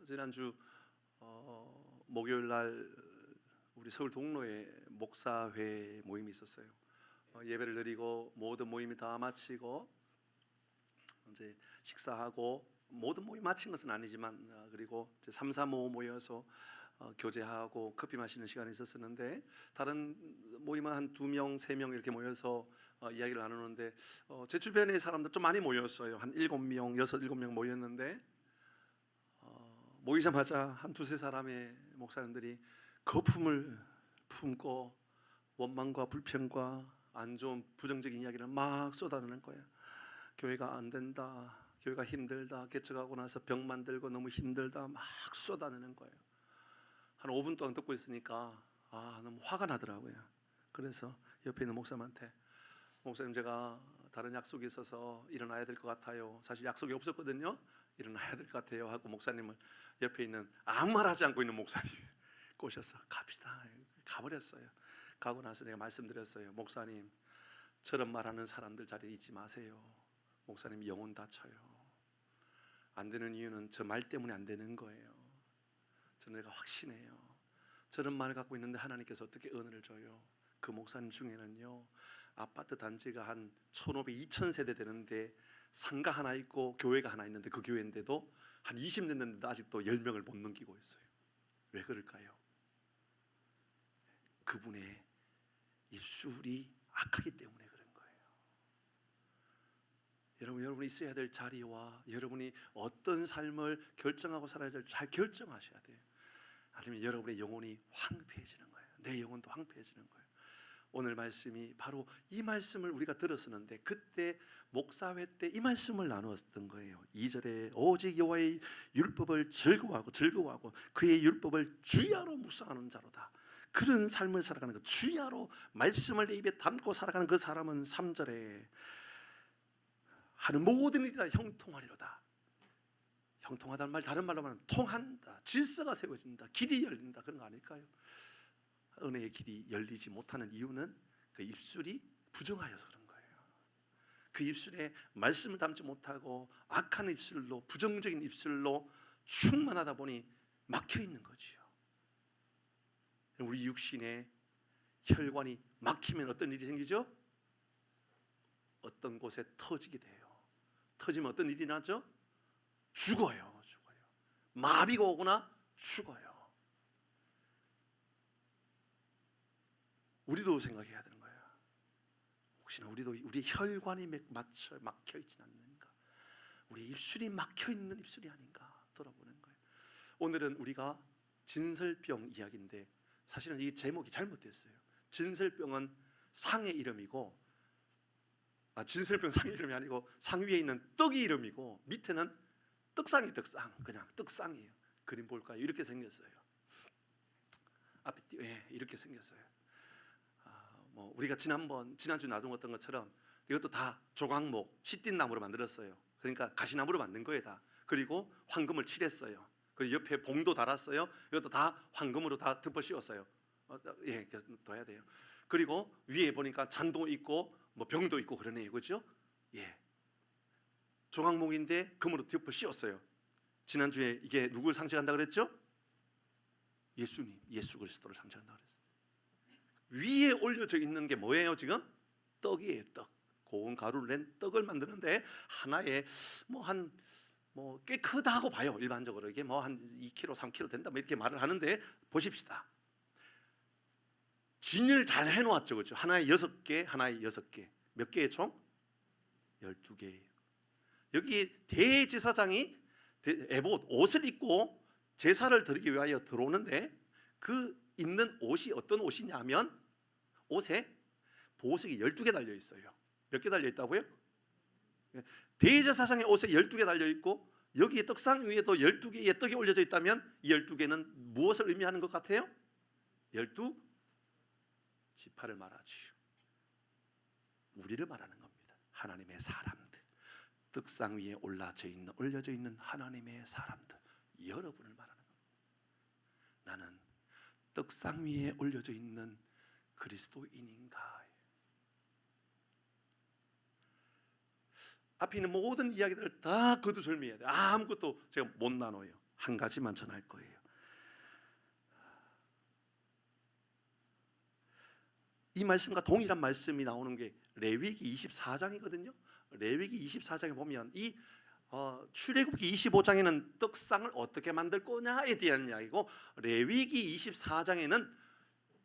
지난주 목요일 날 우리 서울 동로에 목사회 모임이 있었어요. 예배를 드리고 모든 모임이 다 마치고 이제 식사하고 모든 모임 마친 것은 아니지만 그리고 이제 3, 4, 5 모여서 교제하고 커피 마시는 시간이 있었었는데 다른 모임은 한 2명, 3명 이렇게 모여서 이야기를 나누는데 제 주변의 사람들 좀 많이 모였어요. 한 7명, 6, 7명 모였는데 모이자마자 한 2, 3사람의 목사님들이 거품을 품고 원망과 불평과 안 좋은 부정적인 이야기를 막 쏟아내는 거예요. 교회가 안 된다, 교회가 힘들다, 개척하고 나서 병 만들고 너무 힘들다 막 쏟아내는 거예요. 한 5분 동안 듣고 있으니까 너무 화가 나더라고요. 그래서 옆에 있는 목사님한테 목사님, 제가 다른 약속이 있어서 일어나야 될 것 같아요. 사실 약속이 없었거든요. 일어나야 될 것 같아요 하고 목사님을 옆에 있는 아무 말 하지 않고 있는 목사님이 꼬셔서 갑시다 가버렸어요. 가고 나서 제가 말씀드렸어요. 목사님, 저런 말하는 사람들 자리에 있지 마세요. 목사님 영혼 다쳐요. 안 되는 이유는 저 말 때문에 안 되는 거예요. 저는 내가 확신해요. 저런 말 갖고 있는데 하나님께서 어떻게 은혜를 줘요? 그 목사님 중에는요, 아파트 단지가 한 1,500, 2,000세대 되는데 상가 하나 있고 교회가 하나 있는데 그 교회인데도 한 20년 됐는데 아직도 10명을 못 넘기고 있어요. 왜 그럴까요? 그분의 입술이 악하기 때문에 그런 거예요. 여러분이 있어야 될 자리와 여러분이 어떤 삶을 결정하고 살아야 될지 잘 결정하셔야 돼요. 아니면 여러분의 영혼이 황폐해지는 거예요. 내 영혼도 황폐해지는 거예요. 오늘 말씀이 바로 이 말씀을 우리가 들었었는데 그때 목사회 때 이 말씀을 나누었던 거예요. 2절에 오직 여호와의 율법을 즐거워하고 그의 율법을 주야로 묵상하는 자로다. 그런 삶을 살아가는 것, 주야로 말씀을 내 입에 담고 살아가는 그 사람은 3절에 하는 모든 일이 다 형통하리로다. 형통하다는 말 다른 말로 말하면 통한다, 질서가 세워진다, 길이 열린다, 그런 거 아닐까요? 은혜의 길이 열리지 못하는 이유는 그 입술이 부정하여서 그런 거예요. 그 입술에 말씀을 담지 못하고 악한 입술로, 부정적인 입술로 충만하다 보니 막혀 있는 거지요. 우리 육신의 혈관이 막히면 어떤 일이 생기죠? 어떤 곳에 터지게 돼요. 터지면 어떤 일이 나죠? 죽어요. 마비가 오거나 죽어요. 우리도 생각해야 되는 거예요. 혹시나 우리도 우리 혈관이 막혀 있지 않는가? 우리 입술이 막혀 있는 입술이 아닌가 돌아보는 거예요. 오늘은 우리가 진설병 이야기인데 사실은 이 제목이 잘못됐어요. 진설병은 상의 이름이고, 진설병 상의 이름이 아니고 상 위에 있는 떡이 이름이고 밑에는 떡상이 그냥 떡상이에요. 그림 볼까요? 이렇게 생겼어요. 앞에 이렇게 생겼어요. 우리가 지난주 나누었던 것처럼 이것도 다 조각목, 시띠나무로 만들었어요. 그러니까 가시나무로 만든 거예요 다. 그리고 황금을 칠했어요. 그리고 옆에 봉도 달았어요. 이것도 다 황금으로 다 덮어 씌웠어요. 더 해야 돼요. 그리고 위에 보니까 잔도 있고 병도 있고 그러네요, 그렇죠? 조각목인데 금으로 덮어 씌웠어요. 지난주에 이게 누굴 상징한다 그랬죠? 예수님, 예수 그리스도를 상징한다 그랬어요. 위에 올려져 있는 게 뭐예요? 지금 떡이에요. 떡. 고운 가루를 낸 떡을 만드는데 하나에 꽤 크다고 봐요. 일반적으로 이게 한 2kg, 3kg 된다 이렇게 말을 하는데 보십시다. 진을 잘 해놓았죠, 그렇죠? 하나에 6개, 하나에 6개. 몇 개의 총? 12개예요. 여기 대제사장이 에봇 옷을 입고 제사를 드리기 위하여 들어오는데 그 입는 옷이 어떤 옷이냐면 옷에 보석이 12개 달려 있어요. 몇 개 달려 있다고요? 대제사장의 옷에 12개 달려 있고 여기에 떡상 위에도 12개의 떡이 올려져 있다면 이 12개는 무엇을 의미하는 것 같아요? 12지파를 말하지요. 우리를 말하는 겁니다. 하나님의 사람들, 떡상 위에 올려져 있는 하나님의 사람들, 여러분을 말하는 겁니다. 나는 떡상 위에 올려져 있는 그리스도인인가? 앞에 있는 모든 이야기들을 다 거두절미해야 돼요. 아무것도 제가 못 나눠요. 한 가지만 전할 거예요. 이 말씀과 동일한 말씀이 나오는 게 레위기 24장이거든요. 레위기 24장에 보면 이 출애굽기 25장에는 떡상을 어떻게 만들 거냐에 대한 이야기고, 레위기 24장에는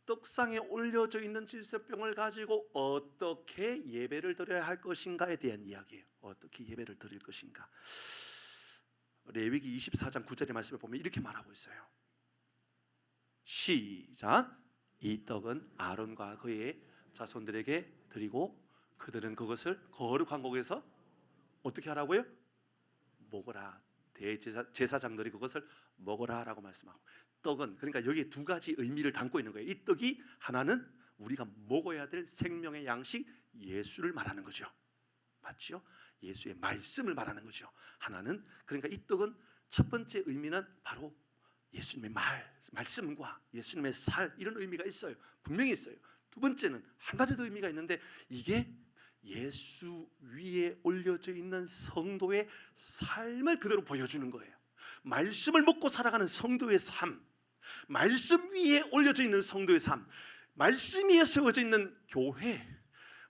떡상에 올려져 있는 질서병을 가지고 어떻게 예배를 드려야 할 것인가에 대한 이야기예요. 어떻게 예배를 드릴 것인가. 레위기 24장 9절의 말씀을 보면 이렇게 말하고 있어요. 시작. 이 떡은 아론과 그의 자손들에게 드리고 그들은 그것을 거룩한 곳에서 어떻게 하라고요? 먹어라. 대제사장들이 그것을 먹어라라고 말씀하고, 떡은 그러니까 여기에 두 가지 의미를 담고 있는 거예요. 이 떡이 하나는 우리가 먹어야 될 생명의 양식 예수를 말하는 거죠. 맞죠? 예수의 말씀을 말하는 거죠. 하나는 그러니까 이 떡은 첫 번째 의미는 바로 예수님의 말씀과 예수님의 살, 이런 의미가 있어요. 분명히 있어요. 두 번째는 한 가지 더 의미가 있는데, 이게 예수 위에 올려져 있는 성도의 삶을 그대로 보여주는 거예요. 말씀을 먹고 살아가는 성도의 삶, 말씀 위에 올려져 있는 성도의 삶, 말씀 위에 세워져 있는 교회,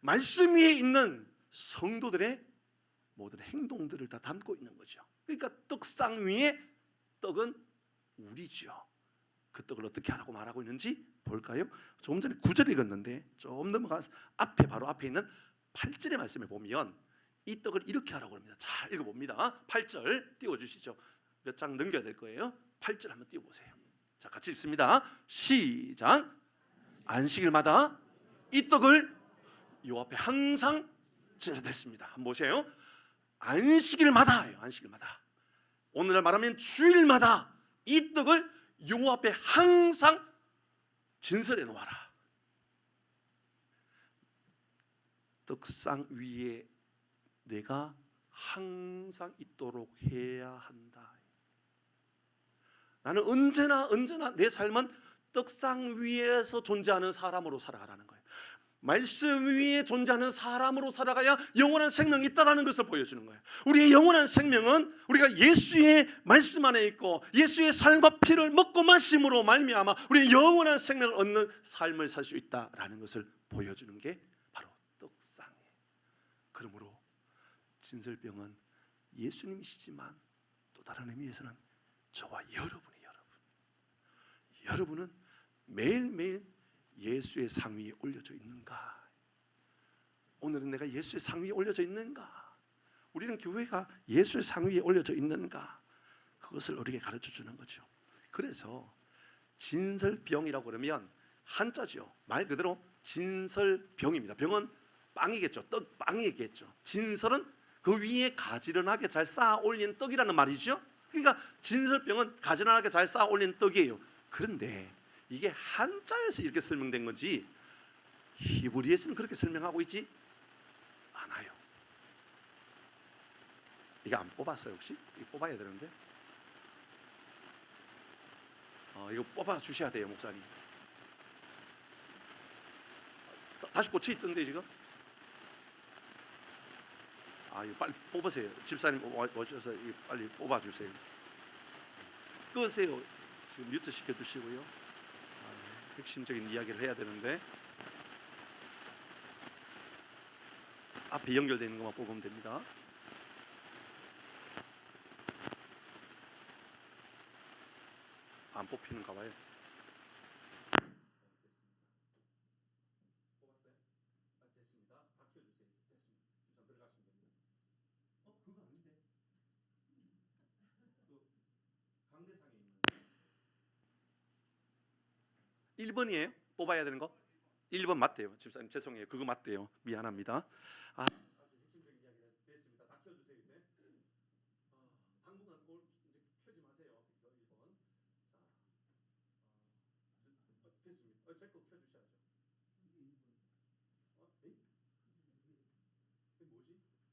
말씀 위에 있는 성도들의 모든 행동들을 다 담고 있는 거죠. 그러니까 떡상 위에 떡은 우리죠. 그 떡을 어떻게 하라고 말하고 있는지 볼까요? 조금 전에 9절 읽었는데 좀 넘어가서 바로 앞에 있는 8절의 말씀에 보면 이 떡을 이렇게 하라고 합니다. 잘 읽어봅니다. 8절 띄워주시죠. 몇 장 넘겨야 될 거예요. 8절 한번 띄워보세요. 자, 같이 읽습니다. 시작. 안식일마다 이 떡을 요 앞에 항상 진설됐습니다. 한번 보세요. 안식일마다예요. 안식일마다. 오늘날 말하면 주일마다 이 떡을 요 앞에 항상 진설해 놓아라. 떡상 위에 내가 항상 있도록 해야 한다. 나는 언제나 내 삶은 떡상 위에서 존재하는 사람으로 살아가라는 거예요. 말씀 위에 존재하는 사람으로 살아가야 영원한 생명이 있다는 것을 보여주는 거예요. 우리의 영원한 생명은 우리가 예수의 말씀 안에 있고 예수의 삶과 피를 먹고 마심으로 말미암아 우리의 영원한 생명을 얻는 삶을 살 수 있다라는 것을 보여주는 게 바로 떡상이에요. 그러므로 진설병은 예수님이시지만 또 다른 의미에서는 저와 여러분은 매일매일 예수의 상 위에 올려져 있는가? 오늘은 내가 예수의 상 위에 올려져 있는가? 우리는 교회가 예수의 상 위에 올려져 있는가? 그것을 우리에게 가르쳐 주는 거죠. 그래서 진설병이라고 그러면 한자죠. 말 그대로 진설병입니다. 병은 빵이겠죠. 떡빵이겠죠. 진설은 그 위에 가지런하게 잘 쌓아 올린 떡이라는 말이죠. 그러니까 진설병은 가지런하게 잘 쌓아 올린 떡이에요. 그런데 이게 한자에서 이렇게 설명된 건지 히브리에서는 그렇게 설명하고 있지 않아요. 이거 안 뽑았어요 혹시? 이거 뽑아야 되는데 이거 뽑아 주셔야 돼요 목사님. 다시 고쳐 있던데 지금. 이거 빨리 뽑으세요. 집사님 오셔서 이거 빨리 뽑아 주세요. 끄세요. 지금 뮤트 시켜 주시고요. 핵심적인 이야기를 해야 되는데 앞에 연결되어 있는 것만 뽑으면 됩니다. 안 뽑히는가 봐요. 됐습니다. 다 켜주세요. 됐습니다. 들어가시면 됩니다. 그거 아닌데. 그 강대상에 있는 1번이에요. 뽑아야 되는 거? 1번 맞대요. 집사님 죄송해요. 그거 맞대요. 미안합니다. 아주 핵심적인 이야기가 됐습니다. 다 켜주세요 이제. 당분간 이제 켜지 마세요. 1번. 됐습니다. 제 거 켜주셔야죠. 이게 뭐지? 자,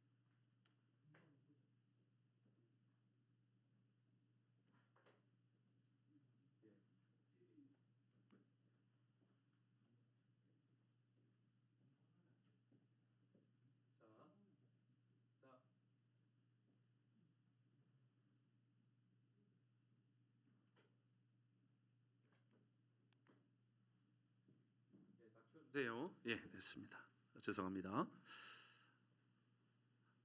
돼요? 예, 됐습니다. 죄송합니다.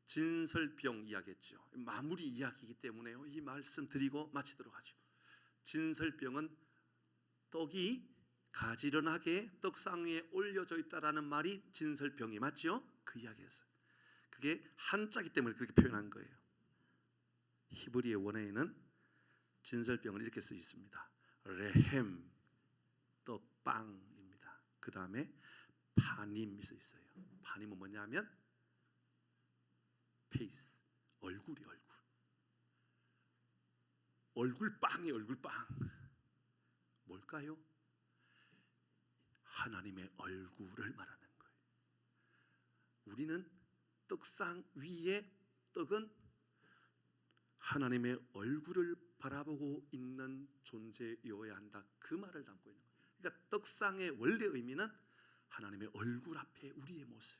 진설병 이야기했죠. 마무리 이야기이기 때문에요. 이 말씀 드리고 마치도록 하죠. 진설병은 떡이 가지런하게 떡상 위에 올려져 있다라는 말이 진설병이 맞죠? 그 이야기였어요. 그게 한자기 때문에 그렇게 표현한 거예요. 히브리의 원어에는 진설병을 이렇게 쓰여 있습니다. 레헴, 떡빵입니다. 그 다음에 파님이 써 있어요. 파님은 뭐냐면 페이스, 얼굴이 얼굴빵이 얼굴빵. 뭘까요? 하나님의 얼굴을 말하는 거예요. 우리는 떡상 위에 떡은 하나님의 얼굴을 바라보고 있는 존재여야 한다. 그 말을 담고 있는 거예요. 그러니까 떡상의 원래 의미는 하나님의 얼굴 앞에 우리의 모습.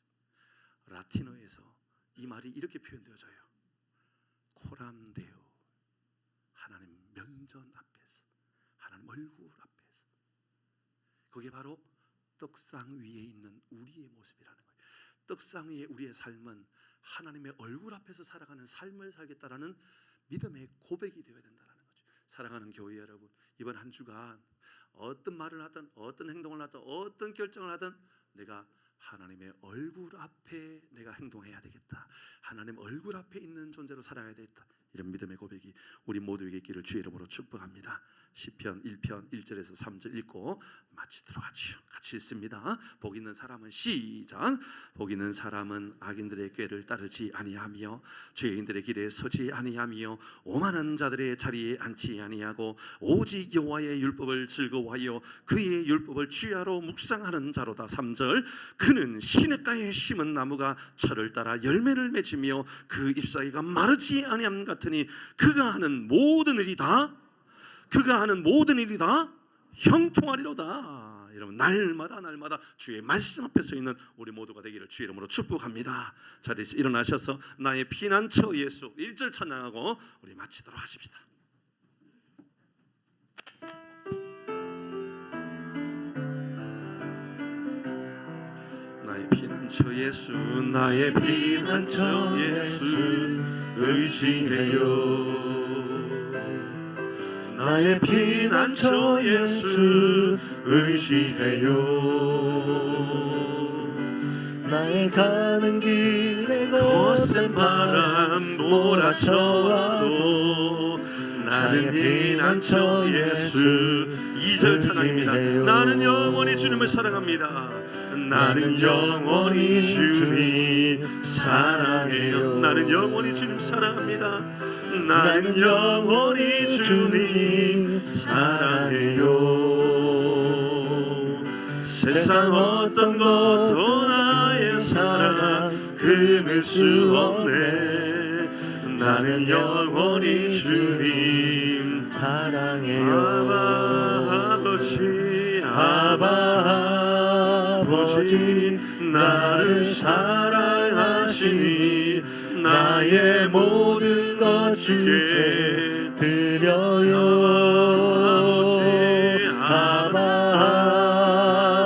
라틴어에서 이 말이 이렇게 표현되어져요. 코람데오, 하나님 면전 앞에서, 하나님 얼굴 앞에서. 그게 바로 떡상 위에 있는 우리의 모습이라는 거예요. 떡상 위에 우리의 삶은 하나님의 얼굴 앞에서 살아가는 삶을 살겠다라는 믿음의 고백이 되어야 된다는 거죠. 사랑하는 교회 여러분, 이번 한 주간 어떤 말을 하든 어떤 행동을 하든 어떤 결정을 하든 내가 하나님의 얼굴 앞에 내가 행동해야 되겠다. 하나님 얼굴 앞에 있는 존재로 살아야 되겠다. 이런 믿음의 고백이 우리 모두에게 있기를 주의 이름으로 축복합니다. 시편 1편 1절에서 3절 읽고 마치도록 하죠. 같이 읽습니다. 복 있는 사람은 시작. 복 있는 사람은 악인들의 꾀를 따르지 아니하며 죄인들의 길에 서지 아니하며 오만한 자들의 자리에 앉지 아니하고 오직 여호와의 율법을 즐거워하여 그의 율법을 주야로 묵상하는 자로다. 3절. 그는 시냇가에 심은 나무가 철을 따라 열매를 맺으며 그 잎사귀가 마르지 아니함 같으니 그가 하는 모든 일이 다 형통하리로다. 여러분, 날마다 주의 말씀 앞에 서 있는 우리 모두가 되기를 주의 이름으로 축복합니다. 자리에서 일어나셔서 나의 피난처 예수 1절 찬양하고 우리 마치도록 하십시다. 나의 피난처 예수, 나의 피난처 예수 의지해요. 나의 피난처 예수 의지해요. 나의 가는 길에 거센 바람 몰아쳐와도 나는 피난처 예수. 2절 찬양입니다. 나는 영원히 주님을 사랑합니다. 나는 영원히 주님 사랑해요. 나는 영원히 주님 사랑합니다. 나는 영원히 주님 사랑해요. 세상 어떤 것도 나의 사랑 끊을 수 없네. 나는 영원히 주님 사랑해요. 아바 아버지, 아바 아버지 나를 사랑하시니 나의 모든 것 주께 드려요. 아바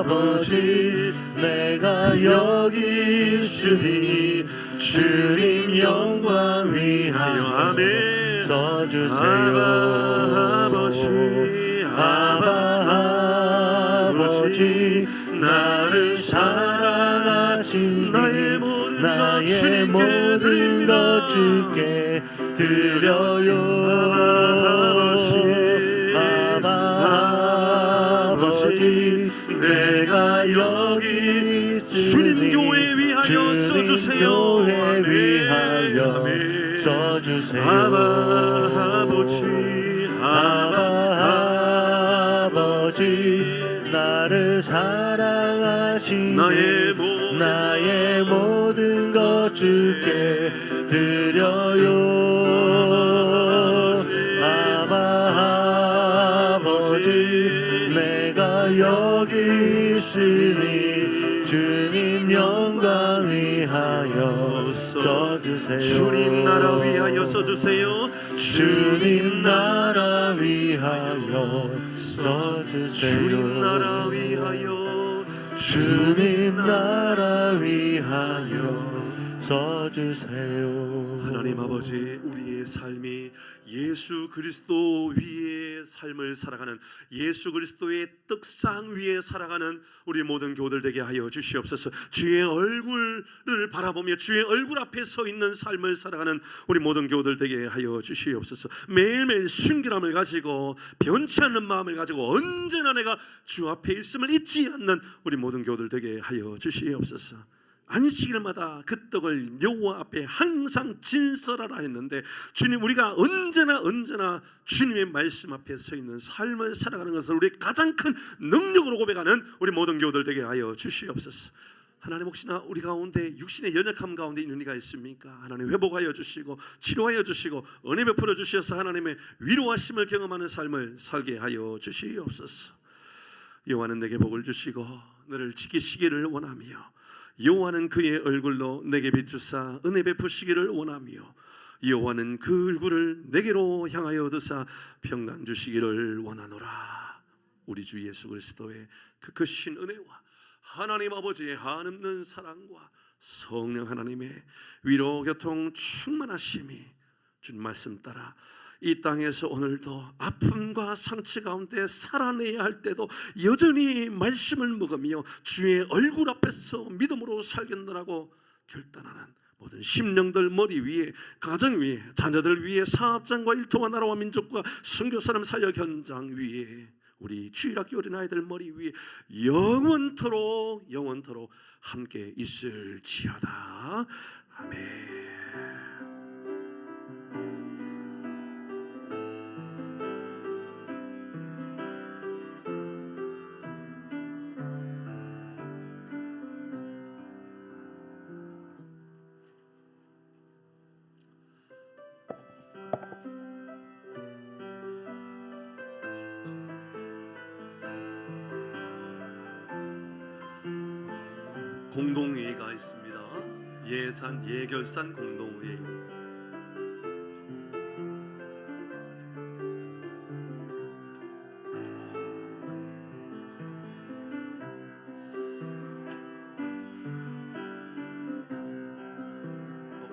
아버지 내가 여기 있으니 주님 영광 위하여 아멘 써주세요. 아바 아버지 나를 사랑하시니 나의 모든 것 주께 드려요. 아바 아버지 내가 여기 있으니 주님 교회 위하여 써주세요. 교회 위하여 써주세요. 아바 아버지 나를 사랑하시니 나의 모든 것 주께 드려요. 아바 아버지 내가 여기 있으니 주님 영광 위하여 써주세요. 주님 나라 위하여 써주세요. 주님 나라 위하여 써주세요. 주님 나라 위하여 주님 나라 위하여 써주세요. 하나님 아버지, 우리의 삶이 예수 그리스도 위에 삶을 살아가는, 예수 그리스도의 떡상 위에 살아가는 우리 모든 교우들 되게 하여 주시옵소서. 주의 얼굴을 바라보며 주의 얼굴 앞에 서 있는 삶을 살아가는 우리 모든 교우들 되게 하여 주시옵소서. 매일매일 순결함을 가지고 변치 않는 마음을 가지고 언제나 내가 주 앞에 있음을 잊지 않는 우리 모든 교우들 되게 하여 주시옵소서. 안식일마다 그 떡을 여호와 앞에 항상 진설하라 했는데, 주님, 우리가 언제나 주님의 말씀 앞에 서 있는 삶을 살아가는 것을 우리 가장 큰 능력으로 고백하는 우리 모든 교우들 되게 하여 주시옵소서. 하나님, 혹시나 우리 가운데 육신의 연약함 가운데 있는 이가 있습니까? 하나님, 회복하여 주시고 치료하여 주시고 은혜 베풀어 주셔서 하나님의 위로하심을 경험하는 삶을 살게 하여 주시옵소서. 여호와는 내게 복을 주시고 너를 지키시기를 원하며, 여호와는 그의 얼굴로 내게 비추사 은혜 베푸시기를 원하며, 여호와는 그 얼굴을 내게로 향하여 드사 평강 주시기를 원하노라. 우리 주 예수 그리스도의 그 크신 은혜와 하나님 아버지의 한없는 사랑과 성령 하나님의 위로 교통 충만하심이 주님 말씀 따라 이 땅에서 오늘도 아픔과 상처 가운데 살아내야 할 때도 여전히 말씀을 먹으며 주의 얼굴 앞에서 믿음으로 살겠노라고 결단하는 모든 심령들 머리 위에, 가정 위에, 자녀들 위에, 사업장과 일터와 나라와 민족과 선교사람 사역 현장 위에, 우리 주일학교 어린아이들 머리 위에 영원토록 함께 있을지어다. 아멘. 공동회의가 있습니다. 예산 예결산 공동회의.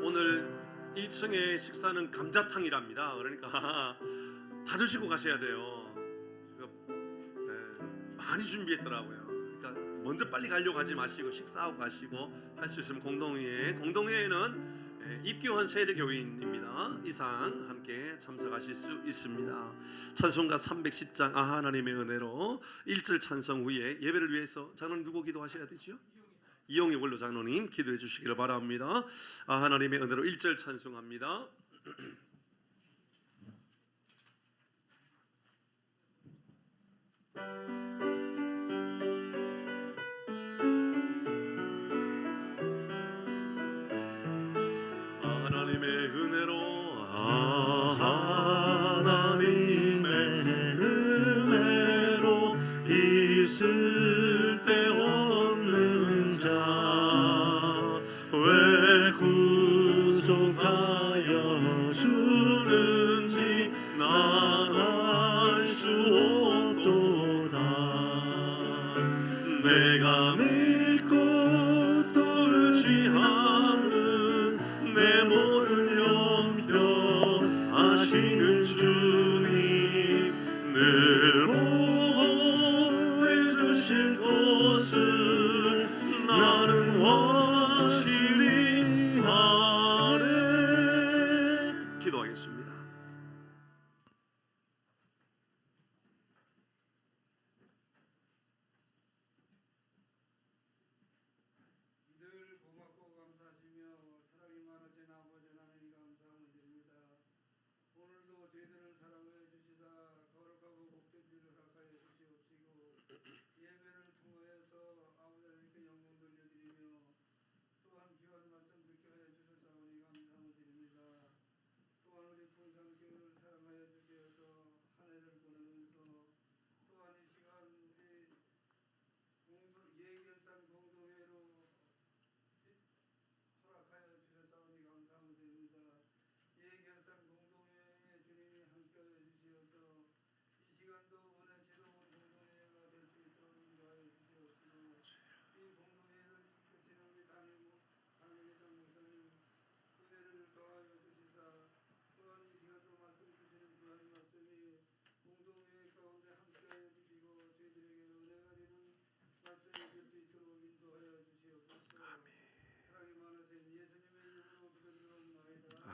오늘 1층의 식사는 감자탕이랍니다. 그러니까 다 드시고 가셔야 돼요. 많이 준비했더라고요. 먼저 빨리 가려고 하지 마시고 식사하고 가시고, 할 수 있으면 공동회의는 입교한 세례교인입니다. 이상 함께 참석하실 수 있습니다. 찬송가 310장 하나님의 은혜로 1절 찬송 후에 예배를 위해서 장로님 누구 기도하셔야 되죠? 이용희 원로 장로님 기도해 주시기를 바랍니다. 하나님의 은혜로 1절 찬송합니다. 하나님의 은혜로 하나님의 은혜로 있을 데 없는 자 왜 구속하여 주는지 난 알 수 없도다. 내가 믿고 또 의지하는 내 모든 형편 아시는 주님, 늘 보호해 주실 것을 나는 확실히 아네. 기도하겠습니다.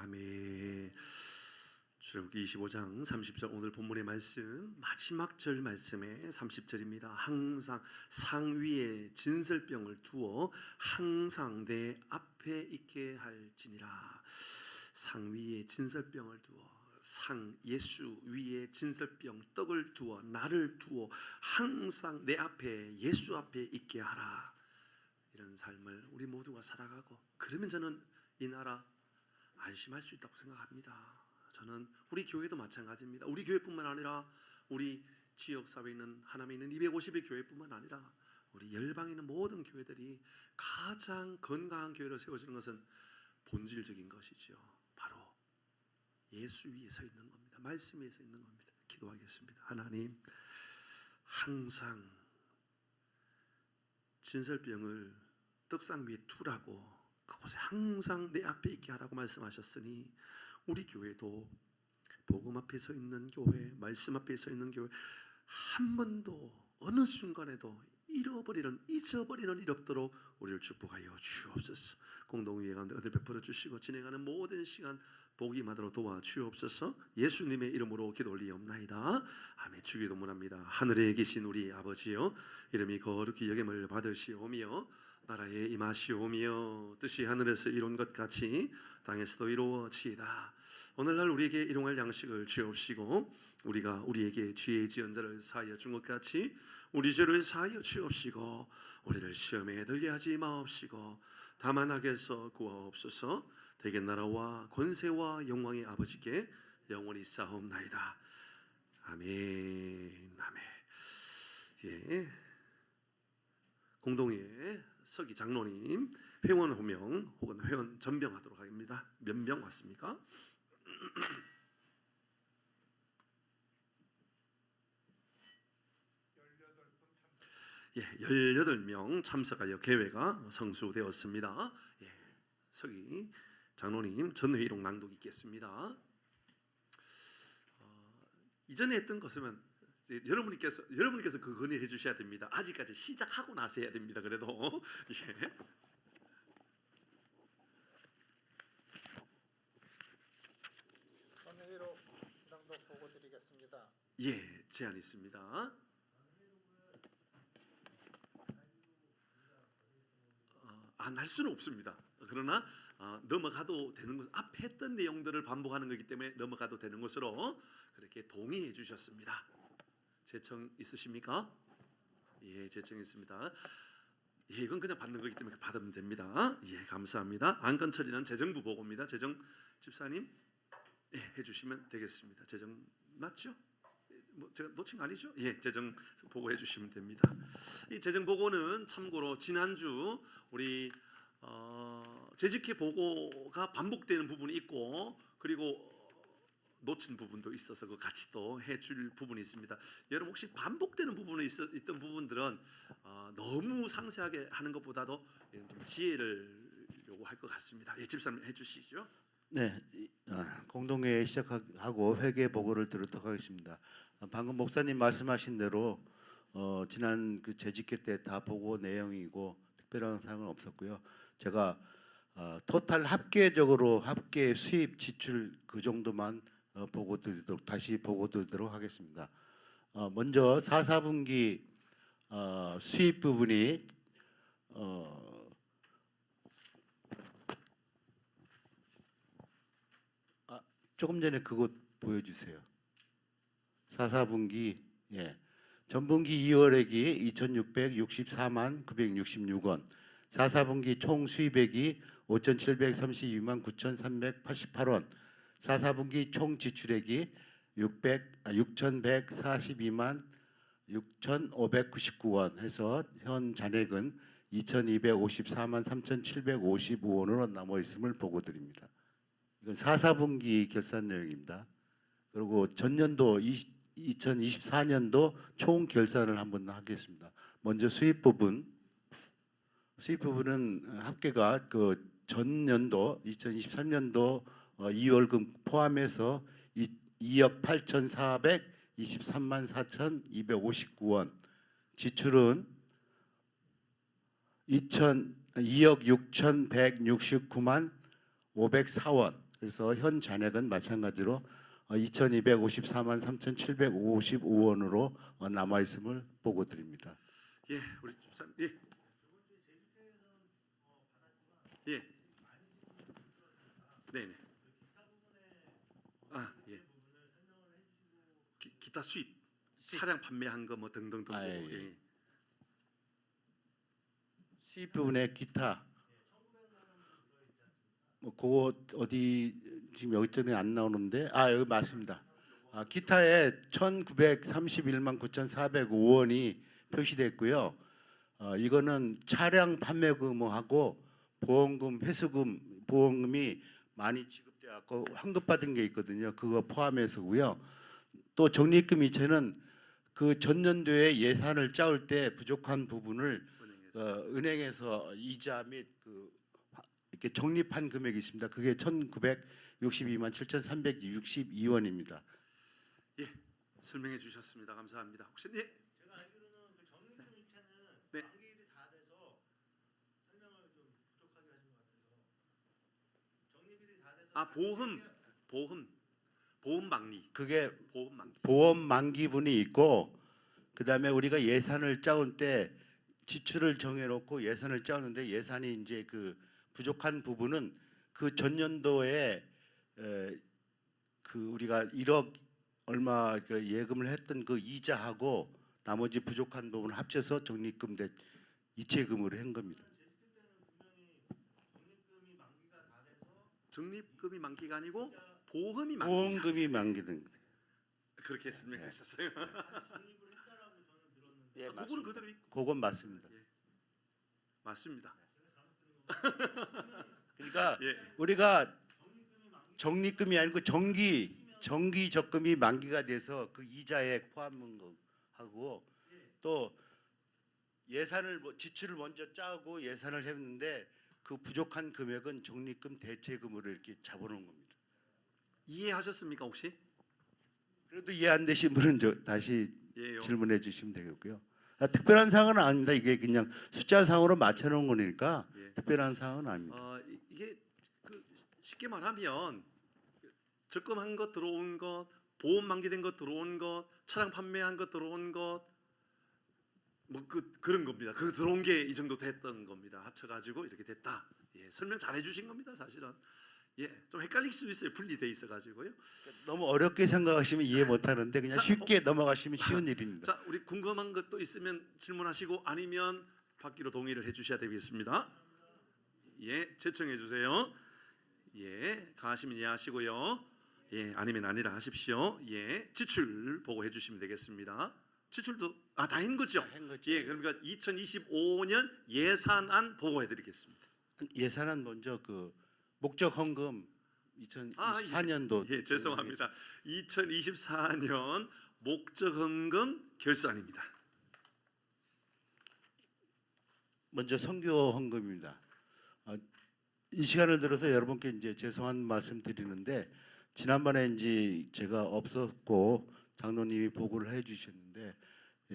아멘. 출애굽기 25장 30절 오늘 본문의 말씀 마지막 절 말씀의 30절입니다. 항상 상위에 진설병을 두어 항상 내 앞에 있게 할지니라. 상위에 진설병을 두어 상 예수 위에 진설병 떡을 두어 나를 두어 항상 내 앞에 예수 앞에 있게 하라. 이런 삶을 우리 모두가 살아가고 그러면 저는 이 나라 안심할 수 있다고 생각합니다. 저는 우리 교회도 마찬가지입니다. 우리 교회뿐만 아니라 우리 지역사회에 있는 하남에 있는 250의 교회뿐만 아니라 우리 열방에 있는 모든 교회들이 가장 건강한 교회로 세워지는 것은 본질적인 것이죠. 바로 예수 위에 서 있는 겁니다. 말씀 위에 서 있는 겁니다. 기도하겠습니다. 하나님, 항상 진설병을 떡상 위에 두라고 그곳에 항상 내 앞에 있게 하라고 말씀하셨으니 우리 교회도 복음 앞에 서 있는 교회, 말씀 앞에 서 있는 교회 한 번도 어느 순간에도 잊어버리는 일 없도록 우리를 축복하여 주옵소서. 공동의회 가운데 은혜 베풀어 주시고 진행하는 모든 시간 복이 임하도록 도와주옵소서. 예수님의 이름으로 기도 올리옵나이다. 아멘. 주기도문합니다. 하늘에 계신 우리 아버지여, 이름이 거룩히 여김을 받으시오며 나라에 임하시오며 뜻이 하늘에서 이룬 것 같이 땅에서도 이루어지이다. 오늘날 우리에게 일용할 양식을 주옵시고 우리가 우리에게 죄의 지은 자를 사하여 준 것 같이 우리 죄를 사하여 주옵시고 우리를 시험에 들게 하지 마옵시고 다만 악에서 구하옵소서. 대개 나라와 권세와 영광의 아버지께 영원히 싸움나이다. 아멘. 아멘. 예. 공동회 서기 장로님 회원 호명 혹은 회원 전병하도록 하겠습니다. 몇 명 왔습니까? 예, 18명 참석하여 개회가 성수되었습니다. 예, 서기 장로님 전회의록 낭독 있겠습니다. 이전에 했던 것은 여러분께서 그 건의해 주셔야 됩니다. 아직까지 시작하고 나서 해야 됩니다. 그래도 예. 전회의록 낭독 보고 드리겠습니다. 예, 제안 있습니다. 안 할 수는 없습니다. 그러나 넘어가도 되는 것, 앞에 했던 내용들을 반복하는 것이기 때문에 넘어가도 되는 것으로 그렇게 동의해 주셨습니다. 제청 있으십니까? 예, 제청 있습니다. 예, 이건 그냥 받는 거기 때문에 받으면 됩니다. 예, 감사합니다. 안건 처리는 재정부 보고입니다. 재정 집사님, 예, 해주시면 되겠습니다. 재정 맞죠? 뭐 제가 놓친 거 아니죠? 예, 재정 보고해 주시면 됩니다. 이 재정 보고는 참고로 지난주 우리 재직회 보고가 반복되는 부분이 있고 그리고 놓친 부분도 있어서 그 같이 또 해줄 부분이 있습니다. 여러분 혹시 반복되는 부분이 있던 부분들은 너무 상세하게 하는 것보다도 좀 지혜를 요구할 것 같습니다. 예, 집사님 해주시죠. 네, 공동회의 시작하고 회계 보고를 드리도록 하겠습니다. 방금 목사님 말씀하신 대로 지난 그 재직회 때 다 보고 내용이고 특별한 사항은 없었고요. 제가 토탈 합계적으로 합계 수입 지출 그 정도만 다시 보고 드리도록 하겠습니다. 먼저 4분기 수입 부분이 조금 전에 그것 보여주세요. 4분기 예. 전분기 2월액이 2,664만 966원, 4분기 총 수입액이 5,732만 9,388원, 4분기 총 지출액이 6,142만 6,599원 해서 현 잔액은 2,254만 3,755원으로 남아 있음을 보고 드립니다. 이건 4분기 결산 내용입니다. 그리고 전년도 2024년도 총 결산을 한번 하겠습니다. 먼저 수입 부분은 합계가 그 전년도 2023년도 2월금 포함해서 2억 8,423만 4,259원, 지출은 2억 6,169만 504원, 그래서 현 잔액은 마찬가지로 2,254만 3,755원으로 남아 있음을 보고 드립니다. 예, 우리 집사님. 예. 예. 네, 네. 아, 예. 기타 수입, 차량 판매한 거 뭐 등등등. 아, 예, 보고, 예. 수입 부분의 기타 뭐 그거 어디 지금 여기쯤에 안 나오는데 여기 맞습니다. 기타에 1,931만 9,405원이 표시됐고요. 이거는 차량 판매금하고 보험금, 회수금, 보험금이 많이 지급돼 갖고 환급받은 게 있거든요. 그거 포함해서고요. 또 적립금 이체는 그 전년도에 예산을 짜올 때 부족한 부분을 은행에서 이자 및 이렇게 적립한 금액이 있습니다. 그게 1,962만 7,362원입니다. 예, 설명해 주셨습니다. 감사합니다. 혹시 예. 제가 알기로는 그 적립금 일체는 네. 만기일이 다 돼서 설명을 좀 부족하게 하신 것 같아서 적립일이 다 돼서 보험 만기. 그게 보험 만기. 보험 만기분이 있고 그다음에 우리가 예산을 짜올 때 지출을 정해놓고 예산을 짜오는데 예산이 이제 그 부족한 부분은 그 전년도에 그 우리가 1억 얼마 그 예금을 했던 그 이자하고 나머지 부족한 부분 합쳐서 적립금 대 이체금으로 한 겁니다. 적립금이 만기가 아니고 보험이 만기. 보험금이 만기는 거예요. 그렇게 설명했었어요. 예, 그거는 맞습니다. 그대로 있고. 그건 맞습니다. 맞습니다. 그러니까 예. 우리가 적립금이 아니고 정기 적금이 만기가 돼서 그 이자에 포함한 거하고 또 예산을 지출을 먼저 짜고 예산을 했는데 그 부족한 금액은 적립금 대체금으로 이렇게 잡아놓은 겁니다. 이해하셨습니까 혹시? 그래도 이해 안 되신 분은 다시 예요. 질문해 주시면 되겠고요. 특별한 사항은 아닙니다. 이게 그냥 숫자상으로 맞춰놓은 거니까 예. 특별한 사항은 아닙니다. 이게 그 쉽게 말하면 적금한 것 들어온 것, 보험 만기된 것 들어온 것, 차량 판매한 것 들어온 것, 뭐 그런 겁니다. 그 들어온 게 이 정도 됐던 겁니다. 합쳐가지고 이렇게 됐다. 예, 설명 잘 해주신 겁니다. 사실은 예, 좀 헷갈릴 수 있어요. 분리돼 있어가지고요. 너무 어렵게 생각하시면 이해 못하는데 그냥 자, 쉽게 넘어가시면 쉬운 일입니다. 자, 우리 궁금한 것도 있으면 질문하시고 아니면 받기로 동의를 해주셔야 되겠습니다. 예, 제청해 주세요. 예, 가하시면 이해하시고요. 예, 아니면 아니라 하십시오. 예, 지출 보고해 주시면 되겠습니다. 지출도 다 한 거죠? 한 거죠. 예, 그러니까 2025년 예산안 보고해 드리겠습니다. 예산은 먼저 그 목적 헌금 2024년도 예, 죄송합니다. 2024년 목적 헌금 결산입니다. 먼저 선교 헌금입니다. 이 시간을 들어서 여러분께 이제 죄송한 말씀 드리는데 지난번에 이제 제가 없었고 장로님이 보고를 해주셨는데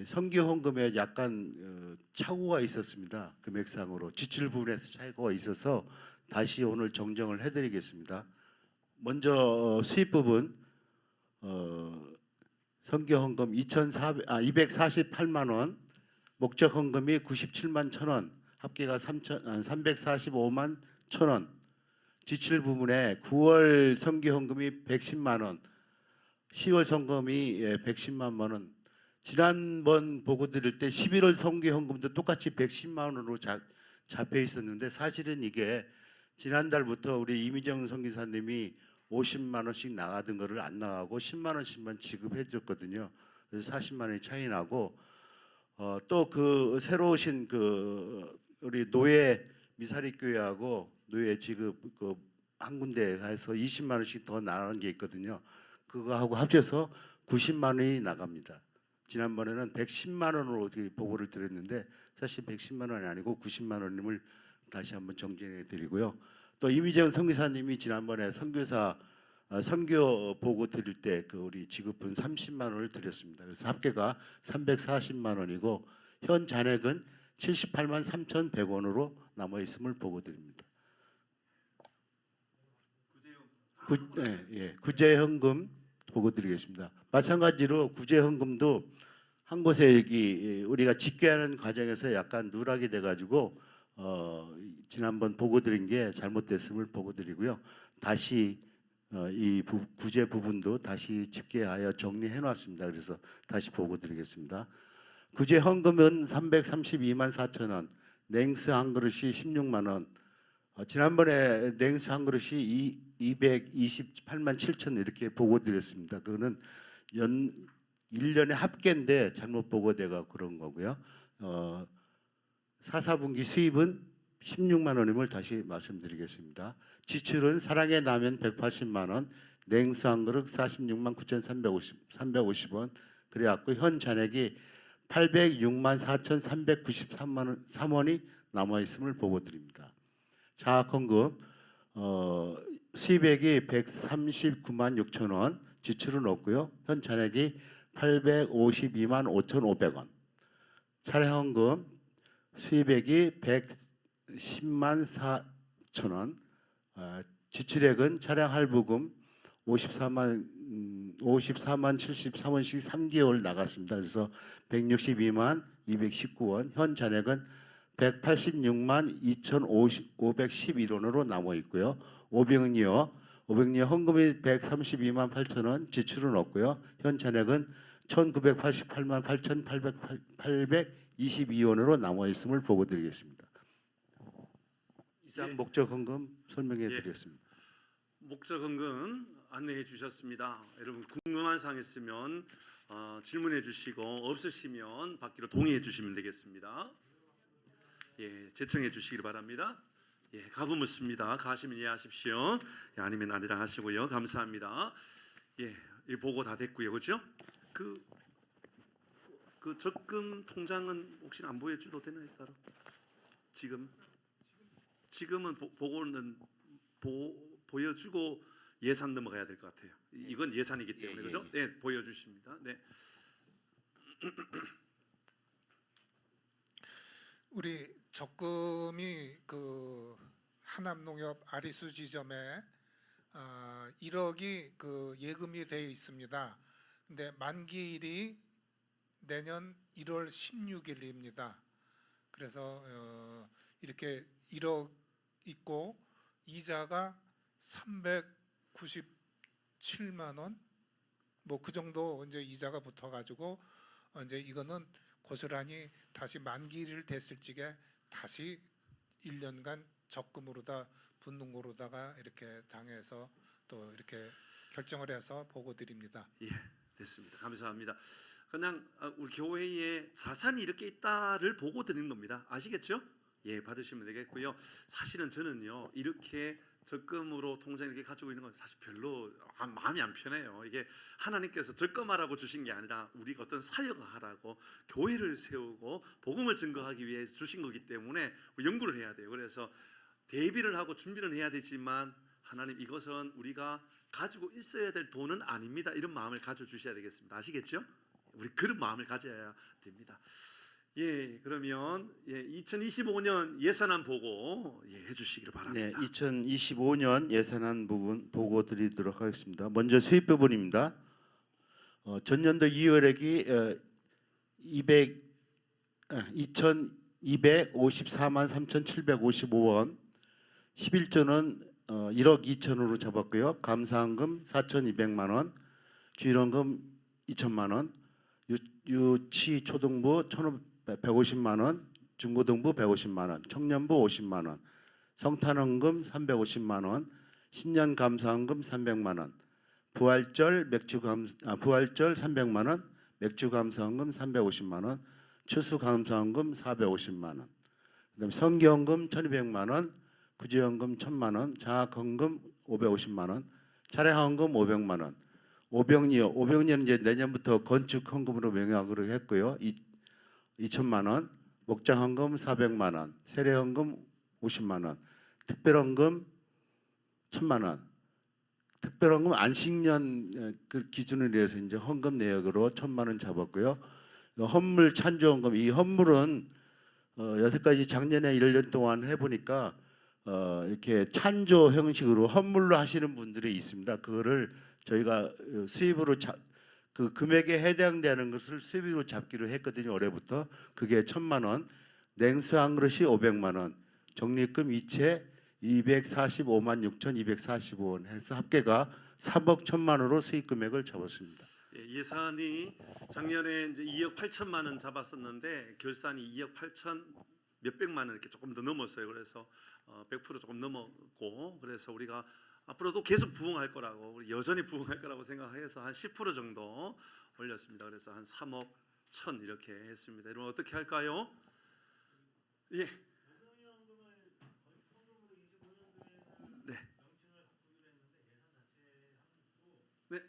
선교 헌금에 약간 착오가 있었습니다. 금액상으로 지출 부분에서 착오가 있어서 다시 오늘 정정을 해드리겠습니다. 먼저 수입 부분 선교 헌금 248만 원, 목적 헌금이 97만 1,000원, 합계가 345만 1,000원. 지출 부분에 9월 선교 헌금이 110만 원, 10월 선금이 110만 원. 지난번 보고 드릴 때 11월 선교 헌금도 똑같이 110만 원으로 잡혀 있었는데 사실은 이게 지난달부터 우리 이미정 선교사님이 50만 원씩 나가던 거를 안 나가고 10만 원씩만 지급해 줬거든요. 그래서 40만 원이 차이 나고 또 그 새로 오신 그 우리 노예 미사리 교회하고 노예 지급 그 한 군데에서 20만 원씩 더 나가는 게 있거든요. 그거하고 합쳐서 90만 원이 나갑니다. 지난번에는 110만 원으로 보고를 드렸는데 사실 110만 원이 아니고 90만 원임을 다시 한번 정정해 드리고요. 또 이미정 선교사님이 지난번에 선교사 선교 보고 드릴 때 그 우리 지급분 30만 원을 드렸습니다. 그래서 합계가 340만 원이고 현 잔액은 78만 3,100원으로 남아 있음을 보고 드립니다. 구제헌금 보고드리겠습니다. 마찬가지로 구제헌금도 한 곳에 여기 우리가 집계하는 과정에서 약간 누락이 돼가지고 지난번 보고드린 게 잘못됐음을 보고드리고요. 다시 이 구제 부분도 다시 집계하여 정리해놨습니다. 그래서 다시 보고드리겠습니다. 구제 헌금은 332만 4천 원, 냉수 한 그릇이 16만 원. 지난번에 냉수 한 그릇이 228만 7천 이렇게 보고드렸습니다. 그거는 1년의 합계인데 잘못 보고돼가 그런 거고요. 4, 4분기 수입은 16만 원임을 다시 말씀드리겠습니다. 지출은 사랑의 라면 180만 원, 냉수 한 그릇 46만 9,350원 그래갖고 현 잔액이 806만 4,393원이 남아 있음을 보고드립니다. 자학헌금 수입액이 139만 6천 원, 지출은 없고요. 현 잔액이 852만 5,500원. 차량헌금 수입액이 110만 4천 원, 지출액은 차량 할부금 54만 73원씩 3개월 나갔습니다. 그래서 162만 219원, 현 잔액은 186만 2,511원으로 남아 있고요. 오병이어 헌금이 132만 8천 원, 지출은 없고요. 현 잔액은 1,988만 8,822원으로 남아 있음을 보고드리겠습니다. 이상 목적 헌금 설명해 드리겠습니다. 목적 헌금 안내해 주셨습니다. 여러분 궁금한 사항 있으면 질문해 주시고 없으시면 받기로 동의해 주시면 되겠습니다. 예, 제청해 주시기 바랍니다. 예, 가부 묻습니다. 가시면 이해하십시오. 예, 아니면 아니라 하시고요. 감사합니다. 예, 이 보고 다 됐고요, 그렇죠? 그 적금 통장은 혹시 안 보여줘도 되나요, 따로? 지금은 보고는 보여주고 예산 넘어가야 될 것 같아요. 이건 예산이기 때문에 그렇죠? 네, 보여주십니다. 네. 우리 적금이 그 하남농협 아리수 지점에 1억이 그 예금이 되어 있습니다. 근데 만기일이 내년 1월 16일입니다. 그래서 이렇게 1억 있고 이자가 397만 원, 뭐 그 정도 이제 이자가 붙어가지고 이제 이거는 고스란히 다시 만기일 됐을 적에 다시 1년간 적금으로다 분등고로다가 이렇게 당해서 또 이렇게 결정을 해서 보고 드립니다. 예, 됐습니다. 감사합니다. 그냥 우리 교회에 자산이 이렇게 있다를 보고 드리는 겁니다. 아시겠죠? 예, 받으시면 되겠고요. 사실은 저는요 이렇게 적금으로 통장 이렇게 가지고 있는 건 사실 별로 마음이 안 편해요. 이게 하나님께서 적금하라고 주신 게 아니라 우리가 어떤 사역을 하라고 교회를 세우고 복음을 증거하기 위해 주신 거기 때문에 연구를 해야 돼요. 그래서 대비를 하고 준비를 해야 되지만 하나님 이것은 우리가 가지고 있어야 될 돈은 아닙니다. 이런 마음을 가져주셔야 되겠습니다. 아시겠죠? 우리 그런 마음을 가져야 됩니다. 예, 그러면 2025년 예산안 보고 해주시기를 바랍니다. 네, 2025년 예산안 부분 보고 드리도록 하겠습니다. 먼저 수입 부분입니다. 전년도 2월액이 2,254만 3,755원, 11조는 1억 2천으로 잡았고요. 감사헌금 4,200만 원, 주일헌금 2천만 원, 유치초등부 1,150만 원, 중고등부 150만 원, 청년부 50만 원, 성탄헌금 350만 원, 신년감사헌금 300만 원, 부활절 300만 원, 맥주감사헌금 350만 원, 추수감사헌금 450만 원, 그다음에 성경헌금 1,200만 원, 구제헌금 1,000만 원, 장학헌금 550만 원, 차례헌금 500만 원, 오병이어는 이제 내년부터 건축헌금으로 명약으로 했고요. 2천만 원, 목장헌금 400만 원, 세례헌금 50만 원, 특별헌금 1,000만 원. 특별헌금 안식년 그 기준으로 해서 이제 헌금 내역으로 1,000만 원 잡았고요. 헌물 찬조헌금, 이 헌물은 여태까지 작년에 1년 동안 해보니까 이렇게 찬조 형식으로 헌물로 하시는 분들이 있습니다. 그거를 저희가 수입으로 그 금액에 해당되는 것을 수입으로 잡기로 했거든요. 올해부터 그게 1,000만 원, 냉수 한 그릇이 500만 원, 적립금 이체 245만 6,245원 해서 합계가 3억 1,000만 원으로 수입 금액을 잡았습니다. 예산이 작년에 이제 2억 8천만 원 잡았었는데 결산이 2억 8천 몇백만 원 이렇게 조금 더 넘었어요. 그래서 100% 조금 넘었고, 그래서 우리가 앞으로도 계속 부응할 거라고, 우리 여전히 부응할 거라고 생각해서 한 10% 정도 올렸습니다. 그래서 한 3억 1천 이렇게 했습니다. 여러분 어떻게 할까요? 예. 네. 네.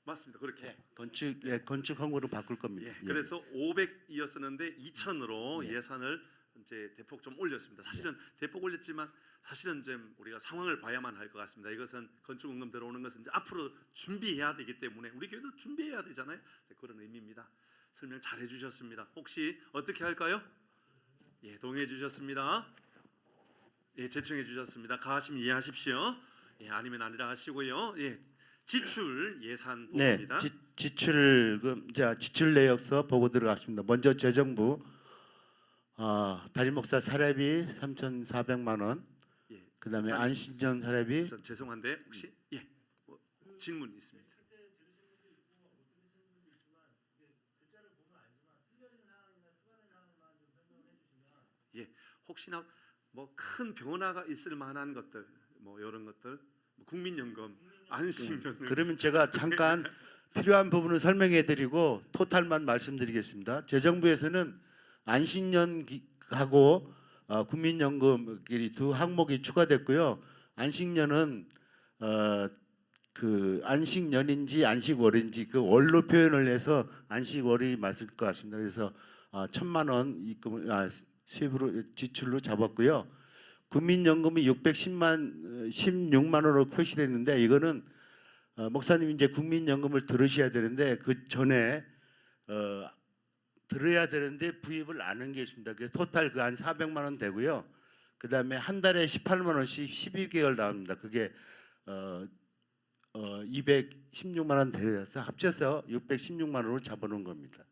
맞습니다. 그렇게. 건축 항목으로 바꿀 겁니다. 예, 그래서 500이었었는데 2천으로 예. 예산을 이제 대폭 좀 올렸습니다. 사실은 대폭 올렸지만 사실은 좀 우리가 상황을 봐야만 할 것 같습니다. 이것은 건축원금 들어오는 것은 이제 앞으로 준비해야 되기 때문에 우리 교회도 준비해야 되잖아요. 그런 의미입니다. 설명 잘 해주셨습니다. 혹시 어떻게 할까요? 예, 동의해 주셨습니다. 예, 제청해 주셨습니다. 가하시면 이해하십시오. 예, 아니면 아니라 하시고요. 예, 지출 예산 네, 보고입니다. 지출 내역서 보고 들어가십니다. 먼저 재정부 담임 목사 사례비 3,400만 원, 예, 그다음에 안신전 사례비 우선 죄송한데 혹시 뭐 질문 있습니다. 예, 혹시나 뭐 큰 변화가 있을 만한 것들, 뭐 이런 것들, 뭐 국민연금, 안식연금. 그러면 제가 잠깐 필요한 부분을 설명해드리고 토탈만 말씀드리겠습니다. 재정부에서는 안식년하고 국민연금 두 항목이 추가됐고요. 안식년은 그 안식년인지 안식월인지 그 월로 표현을 해서 안식월이 맞을 것 같습니다. 그래서 1,000만 원 입금을 수입으로 지출로 잡았고요. 국민연금이 16만 원으로 표시됐는데 이거는 목사님 이제 국민연금을 들으셔야 되는데 그 전에 들어야 되는데 부입을 안 한 게 있습니다. 그래서 토탈 그 한 400만 원 되고요. 그 다음에 한 달에 18만 원씩 12개월 나옵니다. 그게 216만 원 되어서 합쳐서 616만 원으로 잡아놓은 겁니다.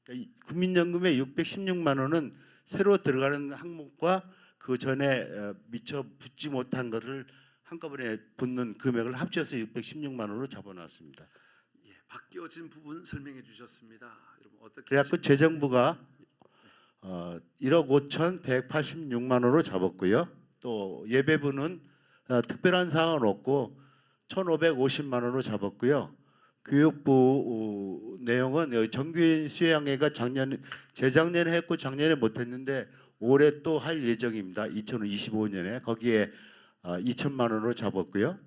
그러니까 국민연금의 616만 원은 새로 들어가는 항목과 그 전에 미처 붙지 못한 것을 한꺼번에 붙는 금액을 합쳐서 616만 원으로 잡아놨습니다. 예, 바뀌어진 부분 설명해 주셨습니다. 여러분 어떻게? 그래갖고 재정부가 1억 5,186만 원으로 잡았고요. 또 예배부는 특별한 사항은 없고 1,550만 원으로 잡았고요. 교육부 내용은 여기 정규인 수양회가 재작년에 했고 작년에 못했는데 올해 또 할 예정입니다. 2025년에 거기에 2천만 원으로 잡았고요.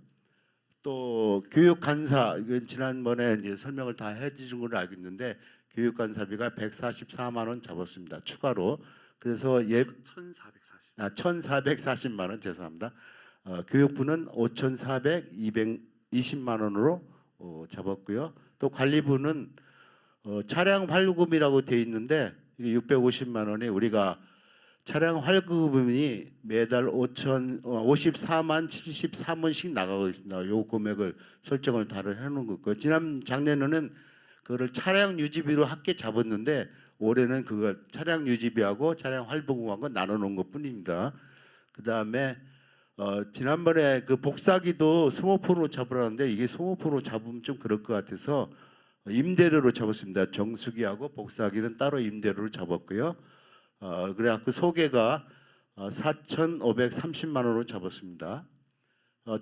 또 교육 간사 이건 지난번에 이제 설명을 다 해주신 걸로 알고 있는데 교육 간사비가 144만 원 잡았습니다. 추가로. 그래서 1,440만 원 죄송합니다. 교육부는 5,420만 원으로 잡았고요. 또 관리부는 차량 활구금이라고 돼 있는데 이게 650만 원에 우리가 차량 활구금이 매달 54만 73원씩 나가고 있습니다. 요 금액을 설정을 다 해놓은 거고 작년에는 그거를 차량 유지비로 함께 잡았는데 올해는 그거 차량 유지비하고 차량 활구금하고 나눠놓은 것뿐입니다. 그 다음에 지난번에 그 복사기도 20%로 잡으라는데 이게 20% 잡으면 좀 그럴 것 같아서 임대료로 잡았습니다. 정수기하고 복사기는 따로 임대료로 잡았고요. 그래갖고 소개가 4,530만 원으로 잡았습니다.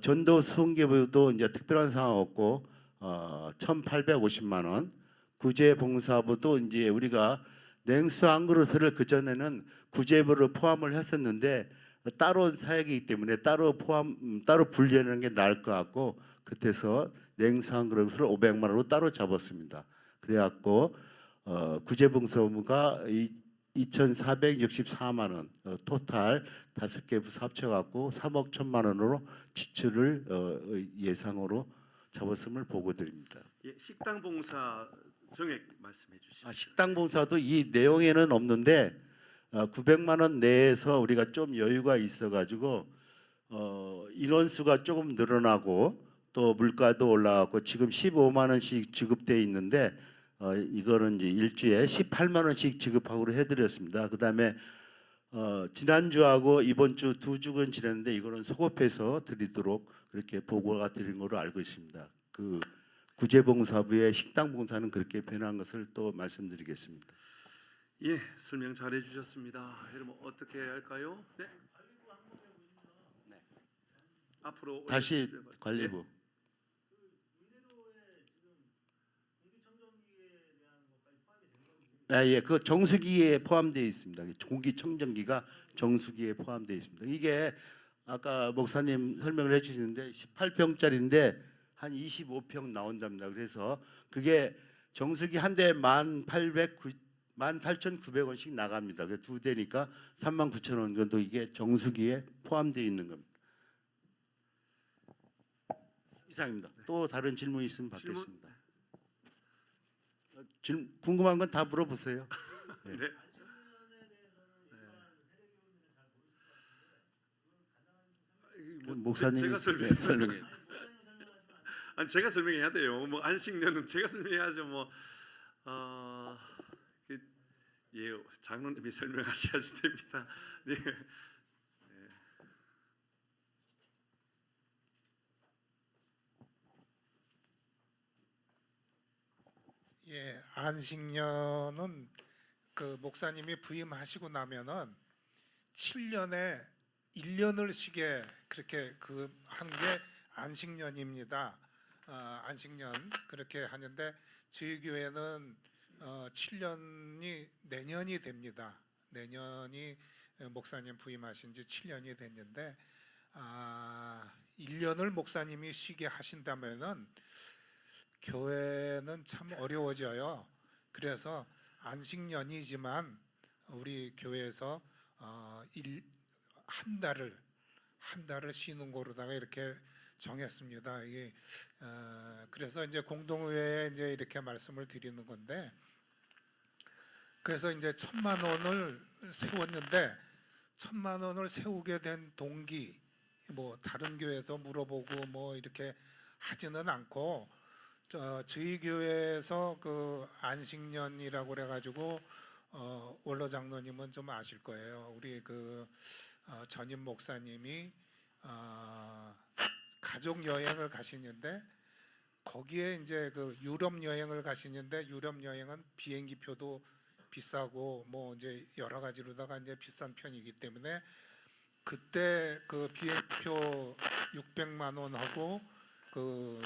전도 수흥계부도 이제 특별한 사항 없고 1,850만 원. 구제봉사부도 이제 우리가 냉수 한 그릇을 그 전에는 구제부를 포함을 했었는데 따로 사역이기 때문에 따로 분리하는 게 나을 것 같고 그때서 냉수 한 그릇을 500만 원으로 따로 잡았습니다. 그래갖고 구제봉사부가 2,464만 원 토탈 5개 부서 합쳐갖고 3억 1천만 원으로 지출을 예상으로 잡았음을 보고 드립니다. 예, 식당 봉사 정액 말씀해 주시죠. 식당 봉사도 이 내용에는 없는데 900만 원 내에서 우리가 좀 여유가 있어가지고 인원수가 조금 늘어나고 또 물가도 올라가고 지금 15만 원씩 지급돼 있는데 이거는 이제 일주에 18만 원씩 지급하기로 해드렸습니다. 그다음에 지난주하고 이번 주 두 주간 지났는데 이거는 소급해서 드리도록 그렇게 보고가 드린 걸로 알고 있습니다. 그 구제봉사부의 식당봉사는 그렇게 변한 것을 또 말씀드리겠습니다. 예, 설명 잘해 주셨습니다. 여러분 어떻게 할까요? 네. 앞으로 다시 올려주세요. 관리부. 예, 그 정수기에 포함되어 있습니다. 공기청정기가 정수기에 포함되어 있습니다. 이게 아까 목사님 설명을 해주시는데 18평짜리인데 한 25평 나온답니다. 그래서 그게 정수기 한 대에 18,900원씩 나갑니다. 그 두 대니까 39,000원 정도 이게 정수기에 포함되어 있는 겁니다. 이상입니다. 또 다른 질문 있으면 받겠습니다. 궁금한 건 다 물어보세요. 네. 목사님이 제가 설명해. 아니 제가 설명해야 돼요. 뭐 안식년은 제가 설명해야죠. 뭐 예, 장로님이 설명하셔야지 됩니다. 네. 예, 안식년은 그 목사님이 부임하시고 나면은 7년에 1년을 쉬게 그렇게 그 한 게 안식년입니다. 안식년 그렇게 하는데 저희 교회는 7년이 내년이 됩니다. 내년이 목사님 부임하신 지 7년이 됐는데 1년을 목사님이 쉬게 하신다면은 교회는 참 어려워져요. 그래서 안식년이지만 우리 교회에서 한 달을 쉬는 거로다가 이렇게 정했습니다. 이게 그래서 이제 공동회에 이제 이렇게 말씀을 드리는 건데, 그래서 이제 1,000만 원을 세웠는데 1,000만 원을 세우게 된 동기, 뭐 다른 교회에서 물어보고 뭐 이렇게 하지는 않고 저희 교회에서 그 안식년이라고 그래가지고 원로 장로님은 좀 아실 거예요. 우리 그 전임 목사님이 가족 여행을 가시는데 거기에 이제 그 유럽 여행을 가시는데 유럽 여행은 비행기 표도 비싸고 뭐 이제 여러 가지로다가 이제 비싼 편이기 때문에 그때 그 비행표 600만 원하고 그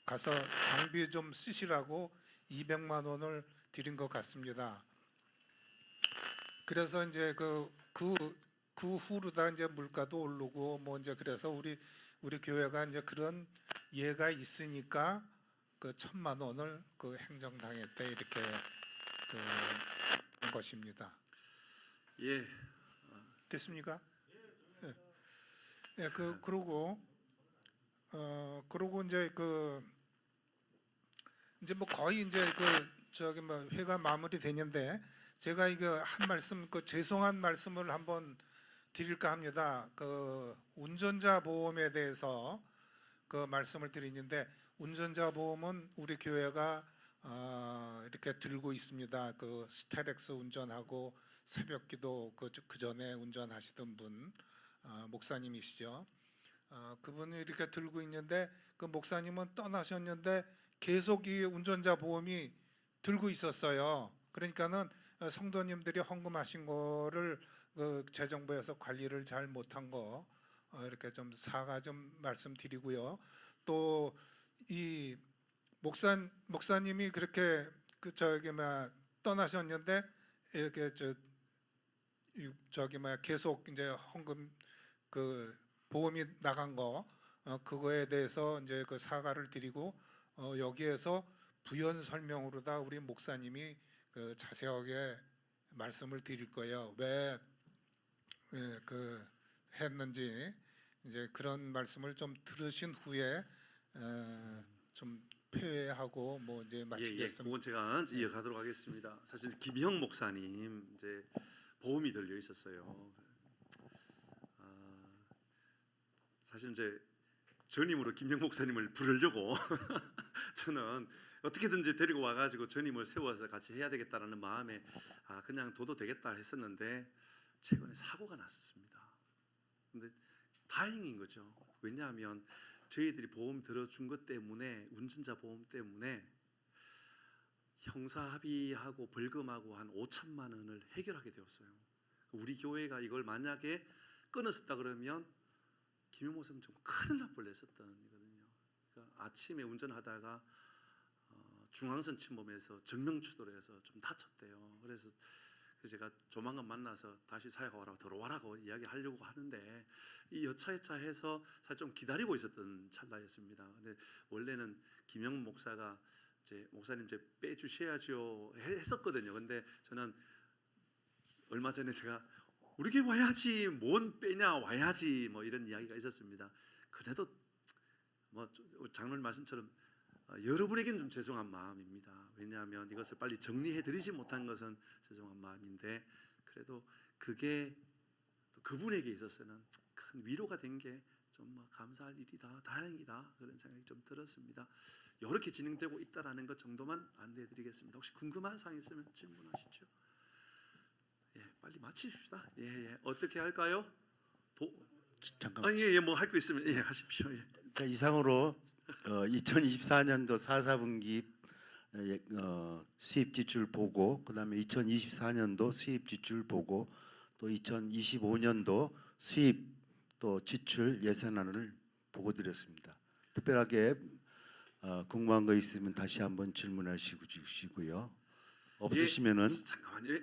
가서 경비 좀 쓰시라고 200만 원을 드린 것 같습니다. 그래서 이제 그 후로다 이제 물가도 오르고 뭐 이제 그래서 우리 교회가 이제 그런 예가 있으니까 그 1,000만 원을 그 행정당했다 이렇게 한 것입니다. 예. 됐습니까? 예. 예, 그러고 이제 뭐 거의 이제 뭐 회가 마무리 되는데 제가 이거 한 말씀 죄송한 말씀을 한번 드릴까 합니다. 그 운전자 보험에 대해서 그 말씀을 드리는데 운전자 보험은 우리 교회가 이렇게 들고 있습니다. 그 스테렉스 운전하고 새벽기도 그 전에 운전하시던 분 목사님이시죠. 그분이 이렇게 들고 있는데 그 목사님은 떠나셨는데 계속 이 운전자 보험이 들고 있었어요. 그러니까는 성도님들이 헌금하신 거를 그 재정부에서 관리를 잘 못한 거 이렇게 좀 사과 좀 말씀드리고요. 또 이 목사님이 그렇게 떠나셨는데 이렇게 계속 이제 헌금 그 보험이 나간 거 그거에 대해서 이제 그 사과를 드리고 여기에서 부연 설명으로다 우리 목사님이 그 자세하게 말씀을 드릴 거예요. 왜 했는지 이제 그런 말씀을 좀 들으신 후에 좀 폐회하고 뭐 이제 마치겠습니다. 그건 제가 이어가도록 하겠습니다. 사실 김형 목사님 이제 보험이 들려 있었어요. 사실 이제 전임으로 김영 목사님을 부르려고 저는 어떻게든지 데리고 와가지고 전임을 세워서 같이 해야 되겠다라는 마음에 그냥 둬도 되겠다 했었는데 최근에 사고가 났었습니다. 근데 다행인 거죠. 왜냐하면 저희들이 보험 들어준 것 때문에, 운전자 보험 때문에 형사 합의하고 벌금하고 한 5천만 원을 해결하게 되었어요. 우리 교회가 이걸 만약에 끊었었다 그러면 김용 목사님 좀 큰일 날 뻔했었던 거거든요. 그러니까 아침에 운전하다가 중앙선 침범해서 정명추돌해서 좀 다쳤대요. 그래서 제가 조만간 만나서 다시 사역하라고 들어와라고 이야기하려고 하는데 이 여차여차해서 사실 좀 기다리고 있었던 찰나였습니다. 근데 원래는 김영 목사가 이제 목사님 이제 빼주셔야죠 했었거든요. 근데 저는 얼마 전에 제가 우리 교회 와야지, 뭔 빼냐, 와야지 뭐 이런 이야기가 있었습니다. 그래도 뭐 장로님 말씀처럼 여러분에게는 좀 죄송한 마음입니다. 왜냐하면 이것을 빨리 정리해 드리지 못한 것은 죄송한 마음인데 그래도 그게 그분에게 있어서는 큰 위로가 된 게 좀 감사할 일이다, 다행이다 그런 생각이 좀 들었습니다. 이렇게 진행되고 있다라는 것 정도만 안내해드리겠습니다. 혹시 궁금한 사항 있으면 질문하시죠. 예, 빨리 마치십시다. 예, 어떻게 할까요? 잠깐만. 뭐 할 거 있으면 하십시오. 예. 자, 이상으로 2024년도 4사분기 수입 지출 보고, 그다음에 2024년도 수입 지출 보고, 또 2025년도 수입 또 지출 예산안을 보고 드렸습니다. 특별하게 궁금한 거 있으면 다시 한번 질문하시고 주시고요. 없으시면은 잠깐만요.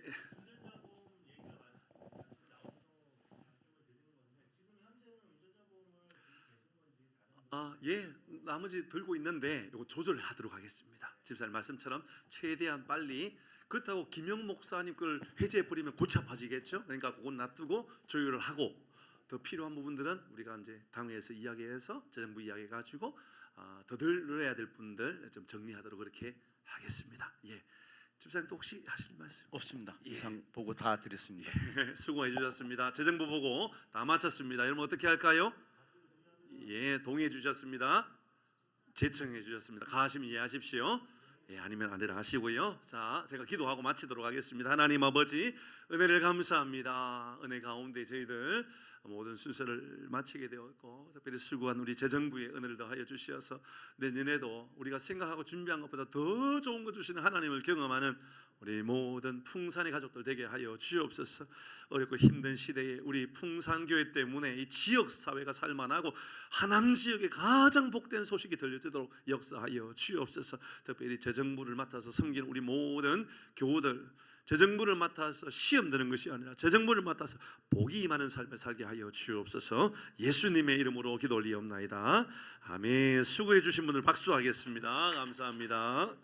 예. 나머지 들고 있는데 이거 조절하도록 하겠습니다. 집사님 말씀처럼 최대한 빨리. 그렇다고 김영 목사님 걸 해제해 버리면 골치 아파지겠죠. 그러니까 그건 놔두고 조율을 하고 더 필요한 부분들은 우리가 이제 당회에서 이야기해서 재정부 이야기해 가지고 더 늘려야 될 분들 좀 정리하도록 그렇게 하겠습니다. 예. 집사님 또 혹시 하실 말씀 없습니다. 예. 이상 보고 다 드렸습니다. 수고해 주셨습니다. 재정부 보고 다 마쳤습니다. 여러분 어떻게 할까요? 예, 동의해 주셨습니다. 제청해 주셨습니다. 가시면 이해하십시오. 예, 아니면 아니라 하시고요. 자, 제가 기도하고 마치도록 하겠습니다. 하나님 아버지, 은혜를 감사합니다. 은혜 가운데 저희들 모든 순서를 마치게 되었고, 특별히 수고한 우리 재정부의 은혜를 더하여 주시어서 내년에도 우리가 생각하고 준비한 것보다 더 좋은 것 주시는 하나님을 경험하는 우리 모든 풍산의 가족들 되게 하여 주옵소서. 어렵고 힘든 시대에 우리 풍산교회 때문에 이 지역 사회가 살만하고 하남 지역에 가장 복된 소식이 들려지도록 역사하여 주옵소서. 특별히 재정부를 맡아서 섬기는 우리 모든 교우들, 재정부를 맡아서 시험 드는 것이 아니라 재정부를 맡아서 복이 임하는 삶을 살게 하여 주옵소서. 예수님의 이름으로 기도 올리옵나이다. 아멘. 수고해 주신 분들 박수하겠습니다. 감사합니다.